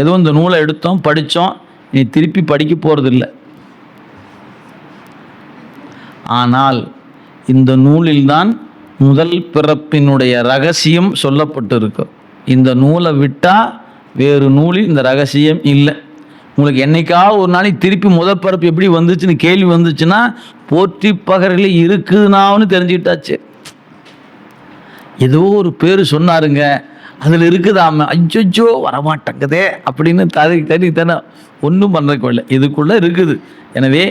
ஏதோ இந்த நூலை எடுத்தோம், படித்தோம், நீ திருப்பி படிக்க போகிறதில்லை. ஆனால் இந்த நூலில்தான் முதல் பிறப்பினுடைய ரகசியம் சொல்லப்பட்டிருக்கு. இந்த நூலை விட்டால் வேறு நூலில் இந்த ரகசியம் இல்லை. உங்களுக்கு என்னைக்காவது ஒரு நாளைக்கு திருப்பி முதல் பிறப்பு எப்படி வந்துச்சுன்னு கேள்வி வந்துச்சுன்னா போற்றி பகரில் இருக்குதுனான்னு தெரிஞ்சுக்கிட்டாச்சு. ஏதோ ஒரு பேர் சொன்னாருங்க, அதில் இருக்குதாம, அச்சோ வரமாட்டேங்குதே அப்படின்னு தடி தானே ஒன்றும் பண்ணுறதுக்கு இல்லை. இதுக்குள்ளே இருக்குது. எனவே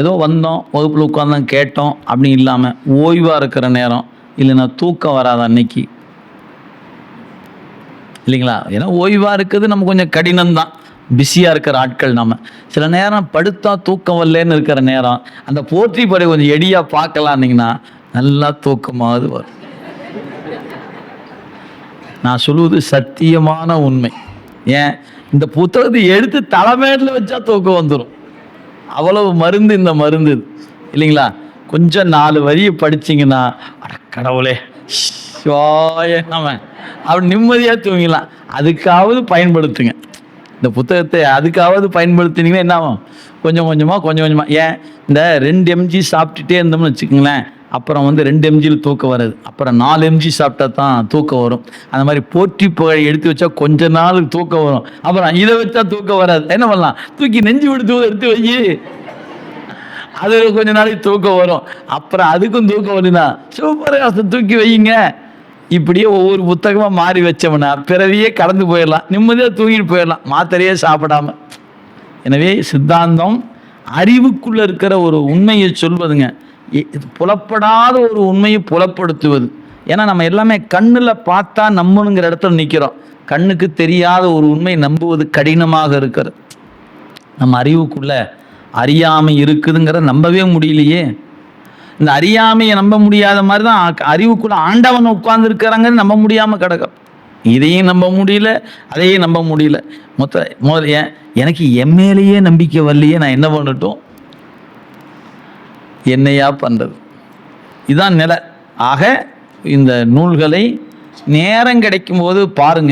ஏதோ வந்தோம், வகுப்பில் உட்காந்தோம், கேட்டோம் அப்படி இல்லாமல் ஓய்வாக இருக்கிற நேரம், இல்லைன்னா தூக்கம் வராத அன்னைக்கு இல்லைங்களா? ஏன்னா ஓய்வாக இருக்கிறது நம்ம கொஞ்சம் கடினம்தான், பிஸியாக இருக்கிற ஆட்கள். நம்ம சில நேரம் படுத்தா தூக்கம் வரலன்னு இருக்கிற நேரம் அந்த போற்றி படை கொஞ்சம் எடியாக பார்க்கலான்னீங்கன்னா நல்லா தூக்கமாவது வரும். நான் சொல்லுவது சத்தியமான உண்மை. ஏன், இந்த புத்தகத்தை எடுத்து தலைமையில் வச்சா தூக்கம் வந்துடும். அவ்வளவு மருந்து இந்த மருந்து இல்லைங்களா? கொஞ்சம் 4 வரியை படிச்சிங்கன்னா அட கடவுளே நம்ம அப்படி நிம்மதியாக தூங்கிடலாம். அதுக்காவது பயன்படுத்துங்க இந்த புத்தகத்தை. அதுக்காவது பயன்படுத்தினீங்கன்னா என்ன ஆகும்? கொஞ்சம் கொஞ்சமாக ஏன் இந்த 2 mg சாப்பிட்டுட்டே இருந்தோம்னு வச்சுக்கோங்களேன், அப்புறம் 2 mgயில் தூக்கம் வராது, அப்புறம் 4 mg சாப்பிட்டா தான் தூக்கம் வரும். அந்த மாதிரி போற்றி புகழை எடுத்து வச்சா கொஞ்ச நாள் தூக்கம் வரும், அப்புறம் இதை வச்சா தூக்கம் வராது. என்ன பண்ணலாம்? தூக்கி நெஞ்சு விட்டு எடுத்து வை, அது கொஞ்ச நாளைக்கு தூக்கம் வரும், அப்புறம் அதுக்கும் தூக்கம் வருதுன்னா சூப்பராக தூக்கி வையுங்க. இப்படியே ஒவ்வொரு புத்தகமாக மாறி வச்சோம்னா பிறவியே கடந்து போயிடலாம், நிம்மதியாக தூங்கிட்டு போயிடலாம், மாத்திரையே சாப்பிடாம. எனவே சித்தாந்தம் அறிவுக்குள்ளே இருக்கிற ஒரு உண்மையை சொல்வதுங்க, புலப்படாத ஒரு உண்மையை புலப்படுத்துவது. ஏன்னா நம்ம எல்லாமே கண்ணில் பார்த்தா நம்பணுங்கிற இடத்துல நிற்கிறோம். கண்ணுக்கு தெரியாத ஒரு உண்மை நம்புவது கடினமாக இருக்கிறது. நம்ம அறிவுக்குள்ள அறியாமை இருக்குதுங்கிற நம்பவே முடியலையே. இந்த அறியாமையை நம்ப முடியாத மாதிரி தான் அறிவுக்குள்ள ஆண்டவன் உட்கார்ந்து இருக்கிறாங்க நம்ப முடியாமல் கிடக்கும். இதையும் நம்ப முடியல, அதையும் நம்ப முடியல. முதல்ல எனக்கு எம்எல்ஏயே நம்பிக்கை வரலையே, நான் என்ன பண்ணட்டும்? என்னையா பண்ணுறது? இதுதான் நிலை. ஆக இந்த நூல்களை நேரம் கிடைக்கும் போது பாருங்க.